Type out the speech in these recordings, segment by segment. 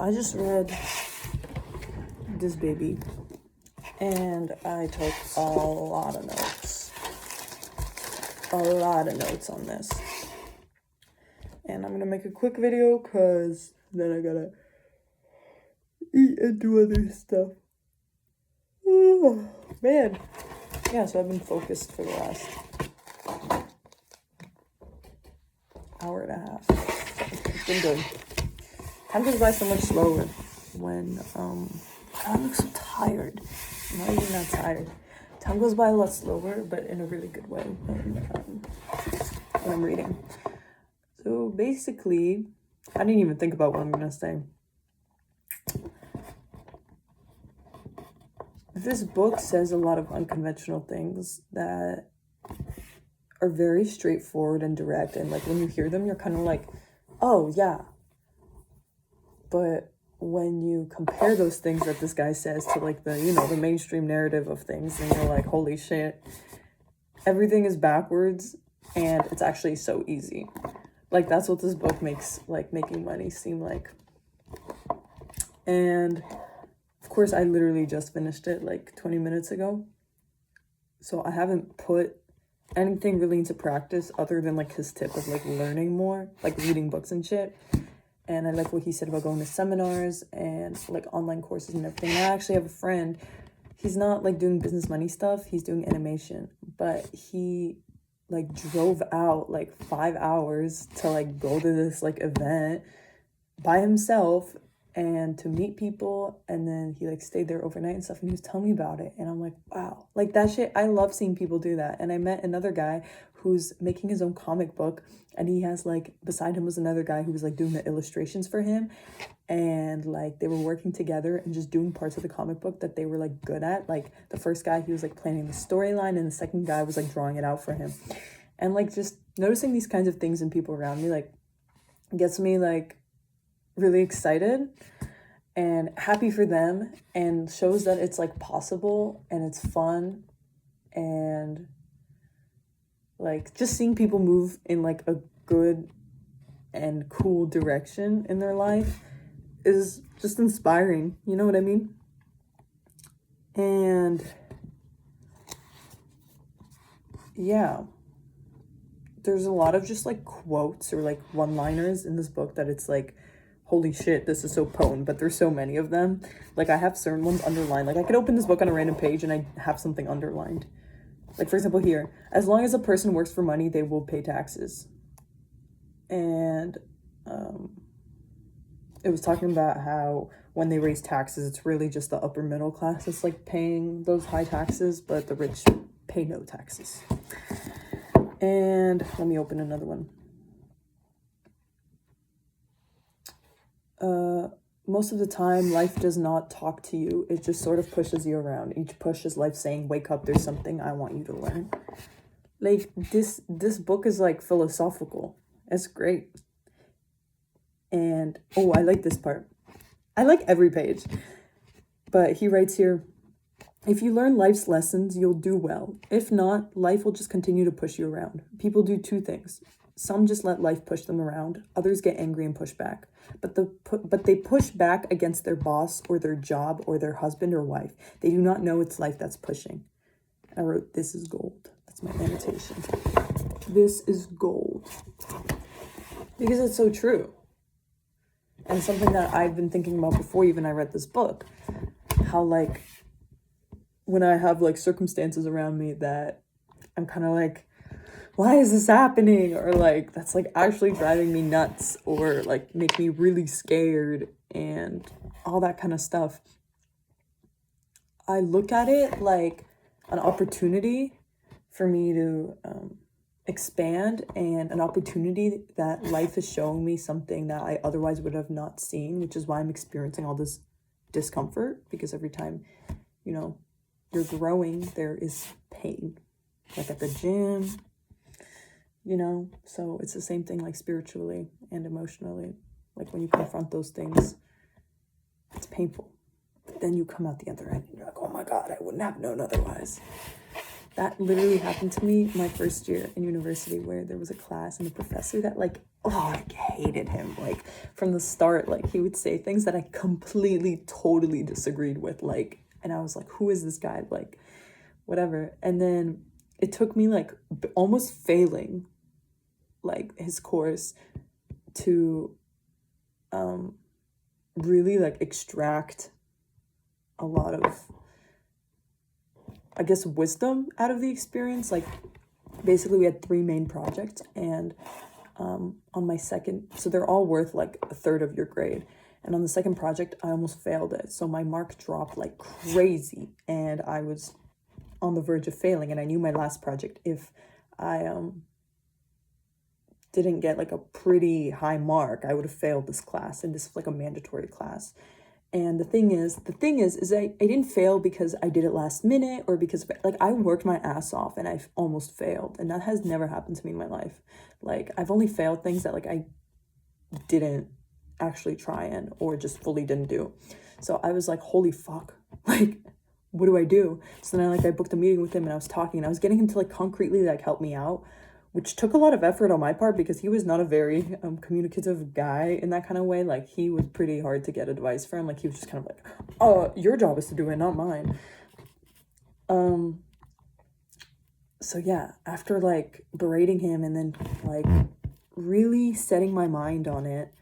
I just read this baby and I took a lot of notes. A lot of notes on this. And I'm gonna make a quick video because then I gotta eat and do other stuff. Oh, man. Yeah, so I've been focused for the last hour and a half. It's been good. Time goes by so much slower when I look so tired. I'm not even that tired. Time goes by a lot slower, but in a really good way when I'm reading. So basically, I didn't even think about what I'm gonna say. This book says a lot of unconventional things that are very straightforward and direct, and like when you hear them, you're kind of like, oh yeah. But when you compare those things that this guy says to like the, the mainstream narrative of things, and you're like, holy shit, everything is backwards and it's actually so easy. Like that's what this book makes like making money seem like. And of course, I literally just finished it like 20 minutes ago. So I haven't put anything really into practice other than like his tip of like learning more, like reading books and shit. And I like what he said about going to seminars and like online courses and everything. And I actually have a friend, he's not like doing business money stuff, he's doing animation, but he like drove out like 5 hours to like go to this like event by himself and to meet people, and then he like stayed there overnight and stuff, and he was telling me about it, and I'm like, wow, like that shit, I love seeing people do that. And I met another guy who's making his own comic book, and he has like, beside him was another guy who was like doing the illustrations for him, and like they were working together and just doing parts of the comic book that they were like good at. Like the first guy, he was like planning the storyline, and the second guy was like drawing it out for him. And like just noticing these kinds of things in people around me like gets me like really excited and happy for them, and shows that it's like possible and it's fun, and like just seeing people move in like a good and cool direction in their life is just inspiring, you know what I mean? And yeah, there's a lot of just like quotes or like one-liners in this book that it's like, holy shit, this is so potent, but there's so many of them. Like I have certain ones underlined. Like I could open this book on a random page and I have something underlined. Like for example here, as long as a person works for money, they will pay taxes. And it was talking about how when they raise taxes, it's really just the upper middle class that's like paying those high taxes, but the rich pay no taxes. And let me open another one. Most of the time, life does not talk to you. It just sort of pushes you around. Each push is life saying, wake up, there's something I want you to learn. Like, this book is, like, philosophical. It's great. And, oh, I like this part. I like every page. But he writes here, if you learn life's lessons, you'll do well. If not, life will just continue to push you around. People do two things. Some just let life push them around. Others get angry and push back. But they push back against their boss or their job or their husband or wife. They do not know it's life that's pushing. I wrote, this is gold. That's my annotation. This is gold. Because it's so true. And something that I've been thinking about before even I read this book. How like, when I have like circumstances around me that I'm kind of like, why is this happening? Or like, that's like actually driving me nuts, or like make me really scared and all that kind of stuff. I look at it like an opportunity for me to expand, and an opportunity that life is showing me something that I otherwise would have not seen, which is why I'm experiencing all this discomfort, because every time, you're growing, there is pain, like at the gym, so it's the same thing like spiritually and emotionally. Like when you confront those things, it's painful, but then you come out the other end and you're like, oh my God, I wouldn't have known otherwise. That literally happened to me my first year in university, where there was a class and a professor that like, oh, I hated him. Like from the start, like he would say things that I completely, totally disagreed with. Like, and I was like, who is this guy? Like, whatever. And then it took me like almost failing like his course to really like extract a lot of, I guess, wisdom out of the experience. Like basically we had 3 main projects, and on my second, so they're all worth like a third of your grade, and on the second project I almost failed it, so my mark dropped like crazy and I was on the verge of failing. And I knew my last project, if I didn't get like a pretty high mark, I would have failed this class, and this is like a mandatory class. And the thing is I didn't fail because I did it last minute, or because like I worked my ass off and I almost failed. And that has never happened to me in my life. Like I've only failed things that like I didn't actually try and, or just fully didn't do. So I was like, holy fuck, like, what do I do? So then I booked a meeting with him, and I was talking, and I was getting him to like concretely like help me out, which took a lot of effort on my part because he was not a very communicative guy in that kind of way. Like he was pretty hard to get advice from. Like he was just kind of like, oh, your job is to do it, not mine. So yeah, after like berating him and then like really setting my mind on it,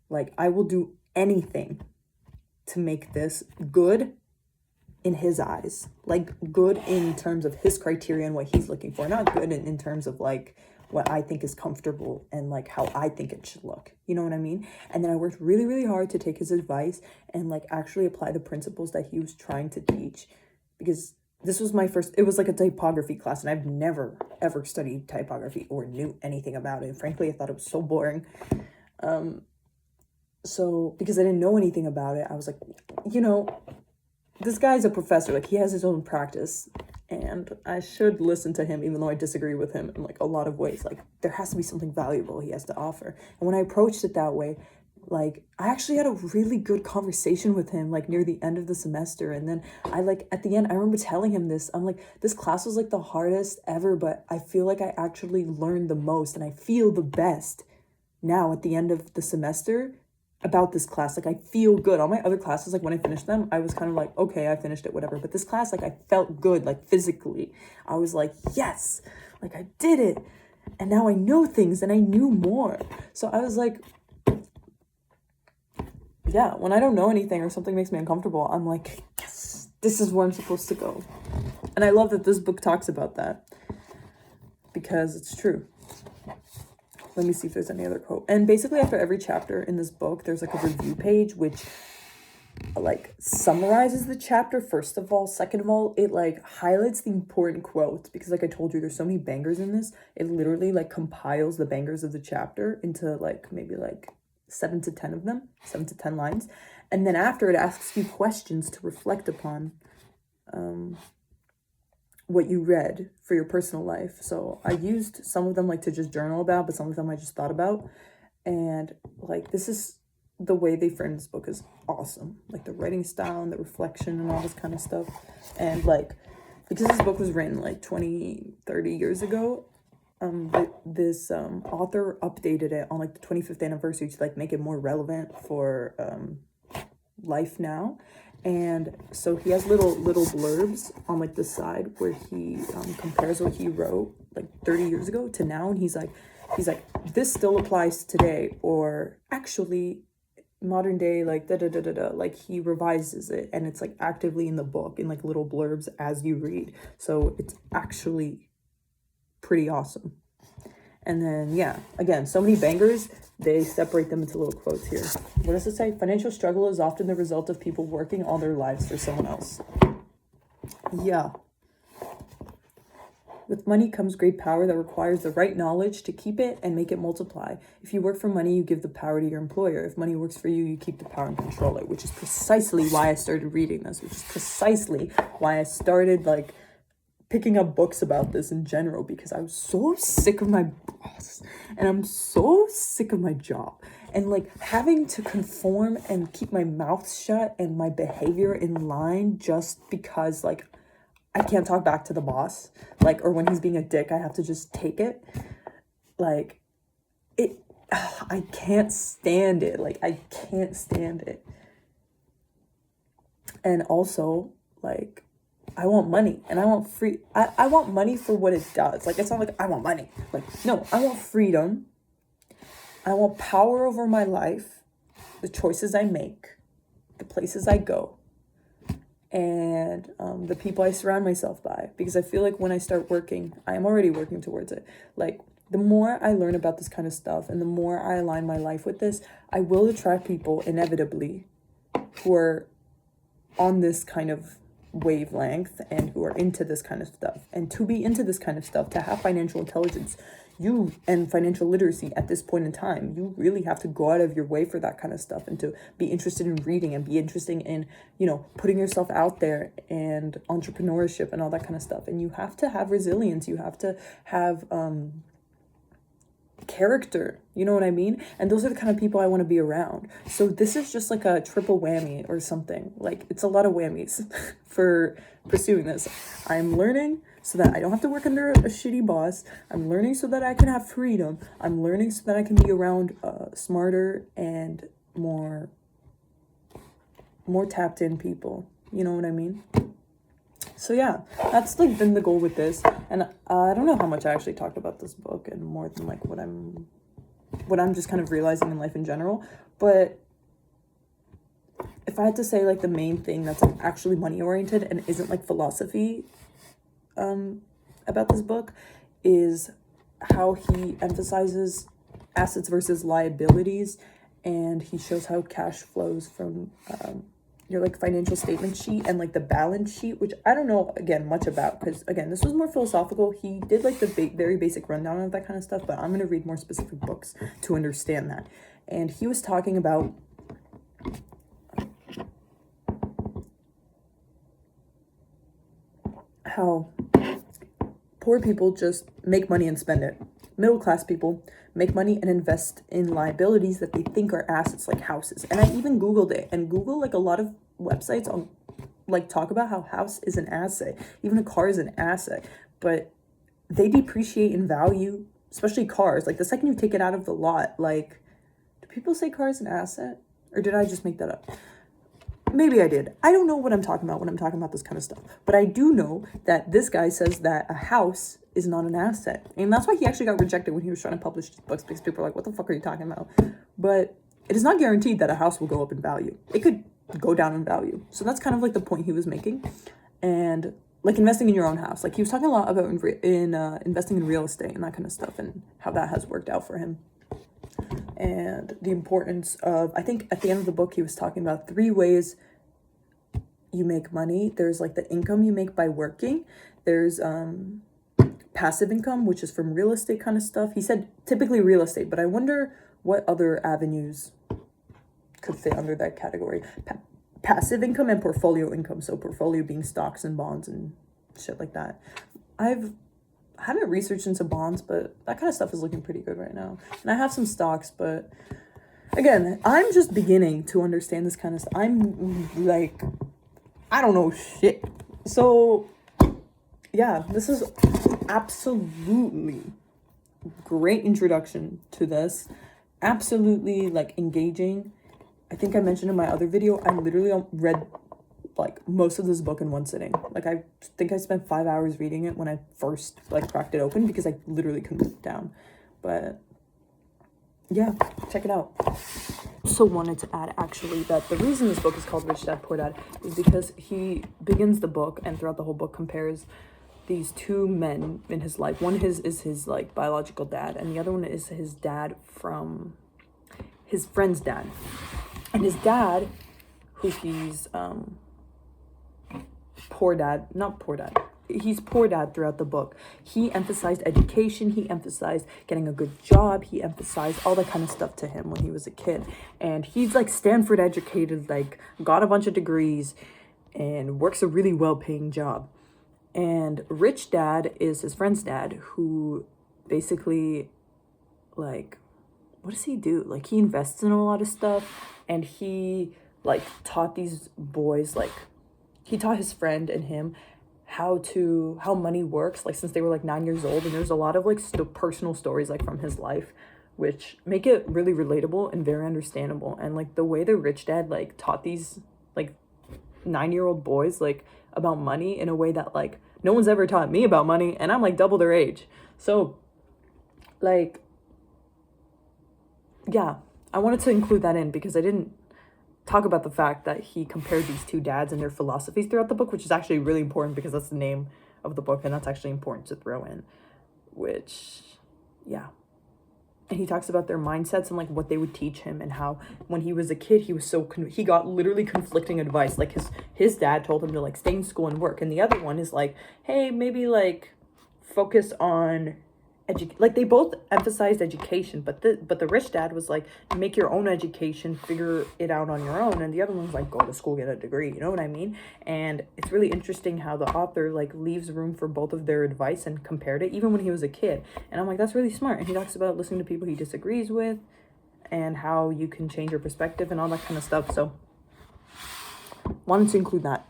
like I will do anything to make this good in his eyes, like good in terms of his criteria and what he's looking for, not good in terms of like what I think is comfortable and like how I think it should look, you know what I mean? And then I worked really, really hard to take his advice and like actually apply the principles that he was trying to teach, because this was my first, it was like a typography class, and I've never ever studied typography or knew anything about it. Frankly, I thought it was so boring. So because I didn't know anything about it, I was like, you know, this guy's a professor, like he has his own practice, and I should listen to him even though I disagree with him in like a lot of ways. Like there has to be something valuable he has to offer. And when I approached it that way, like I actually had a really good conversation with him like near the end of the semester. And then I like at the end, I remember telling him this, I'm like, this class was like the hardest ever, but I feel like I actually learned the most and I feel the best now at the end of the semester about this class. Like I feel good. All my other classes, like when I finished them, I was kind of like, okay, I finished it, whatever. But this class, like I felt good, like physically. I was like, yes, like I did it. And now I know things and I knew more. So I was like, yeah, when I don't know anything or something makes me uncomfortable, I'm like, yes, this is where I'm supposed to go. And I love that this book talks about that because it's true. Let me see if there's any other quote. And basically after every chapter in this book, there's like a review page, which like summarizes the chapter, first of all. Second of all, it like highlights the important quotes, because like I told you, there's so many bangers in this. It literally like compiles the bangers of the chapter into like maybe like 7 to 10 of them, 7 to 10 lines. And then after, it asks you questions to reflect upon what you read for your personal life. So I used some of them like to just journal about, but some of them I just thought about. And like this is the way they frame this book is awesome. Like the writing style and the reflection and all this kind of stuff. And like because this book was written like 20-30 years ago, this author updated it on like the 25th anniversary to like make it more relevant for life now. And so he has little blurbs on like the side where he compares what he wrote like 30 years ago to now, and he's like this still applies today, or actually modern day, like da da da da da. Like he revises it, and it's like actively in the book in like little blurbs as you read. So it's actually pretty awesome. And then yeah, again, so many bangers. They separate them into little quotes here. What does it say? Financial struggle is often the result of people working all their lives for someone else. Yeah. With money comes great power that requires the right knowledge to keep it and make it multiply. If you work for money, you give the power to your employer. If money works for you, you keep the power and control it, which is precisely why I started reading this, which is precisely why I started like picking up books about this in general, because I was so sick of my boss and I'm so sick of my job and like having to conform and keep my mouth shut and my behavior in line just because like I can't talk back to the boss. Like, or when he's being a dick, I have to just take it. Like, I can't stand it. Like, I can't stand it. And also, like, I want money and I want free. I want money for what it does. Like, it's not like I want money. Like, no, I want freedom. I want power over my life, the choices I make, the places I go, and the people I surround myself by. Because I feel like when I start working, I am already working towards it. Like, the more I learn about this kind of stuff and the more I align my life with this, I will attract people inevitably who are on this kind of wavelength and who are into this kind of stuff. And to be into this kind of stuff, to have financial intelligence, and financial literacy at this point in time, you really have to go out of your way for that kind of stuff, and to be interested in reading and be interested in, putting yourself out there, and entrepreneurship and all that kind of stuff. And you have to have resilience. You have to have character, you know what I mean? And those are the kind of people I want to be around. So this is just like a triple whammy or something. Like, it's a lot of whammies for pursuing this. I'm learning so that I don't have to work under a shitty boss. I'm learning so that I can have freedom. I'm learning so that I can be around smarter and more tapped in people, you know what I mean? So yeah, that's like been the goal with this. And I don't know how much I actually talked about this book, and more than like what I'm just kind of realizing in life in general. But if I had to say like the main thing that's like actually money oriented and isn't like philosophy about this book, is how he emphasizes assets versus liabilities, and he shows how cash flows from your like financial statement sheet and like the balance sheet, which I don't know again much about, because again this was more philosophical. He did like the very basic rundown of that kind of stuff, but I'm gonna read more specific books to understand that. And he was talking about how poor people just make money and spend it. Middle class people make money and invest in liabilities that they think are assets, like houses. And I even Googled it, and Google, like a lot of websites on like talk about how house is an asset, even a car is an asset, but they depreciate in value, especially cars. Like the second you take it out of the lot, like, do people say car is an asset, or did I just make that up? Maybe I did. I don't know what I'm talking about when I'm talking about this kind of stuff. But I do know that this guy says that a house is not an asset. And that's why he actually got rejected when he was trying to publish his books, because people are like, what the fuck are you talking about? But it is not guaranteed that a house will go up in value. It could go down in value. So that's kind of like the point he was making. And like investing in your own house. Like he was talking a lot about investing in real estate and that kind of stuff, and how that has worked out for him. And the importance of, I think at the end of the book, he was talking about 3 ways you make money. There's like the income you make by working. There's passive income, which is from real estate kind of stuff. He said typically real estate, but I wonder what other avenues could fit under that category. Passive income and portfolio income. So portfolio being stocks and bonds and shit like that. I haven't researched into bonds, but that kind of stuff is looking pretty good right now. And I have some stocks, but again, I'm just beginning to understand this kind of stuff. I'm like, I don't know shit. So yeah, this is absolutely great introduction to this. Absolutely like engaging. I think I mentioned in my other video, I literally read like most of this book in one sitting. Like I think I spent 5 hours reading it when I first like cracked it open, because I literally couldn't put it down. But yeah, check it out. Also wanted to add actually that the reason this book is called Rich Dad Poor Dad is because he begins the book, and throughout the whole book compares these 2 men in his life. One is his like biological dad, and the other one is his dad from his friend's dad. And his dad, who he's he's poor dad throughout the book. He emphasized education. He emphasized getting a good job. He emphasized all that kind of stuff to him when he was a kid. And he's like Stanford educated, like got a bunch of degrees and works a really well-paying job. And rich dad is his friend's dad, who basically, like, what does he do? Like, he invests in a lot of stuff, and he like taught these boys, like he taught his friend and him how money works, like since they were like 9 years old. And there's a lot of like personal stories like from his life, which make it really relatable and very understandable. And like the way the rich dad like taught these like 9-year-old boys like about money in a way that like no one's ever taught me about money, and I'm like double their age. So like, yeah, I wanted to include that in because I didn't talk about the fact that he compared these two dads and their philosophies throughout the book, which is actually really important because that's the name of the book, and that's actually important to throw in, which, yeah. And he talks about their mindsets and like what they would teach him, and how when he was a kid he was so he got literally conflicting advice. Like his dad told him to like stay in school and work, and the other one is like, hey, maybe like focus on like they both emphasized education, but the rich dad was like, make your own education, figure it out on your own, and the other one's like, go to school, get a degree. You know what I mean? And it's really interesting how the author like leaves room for both of their advice and compared it even when he was a kid. And I'm like, that's really smart. And he talks about listening to people he disagrees with and how you can change your perspective and all that kind of stuff. So wanted to include that.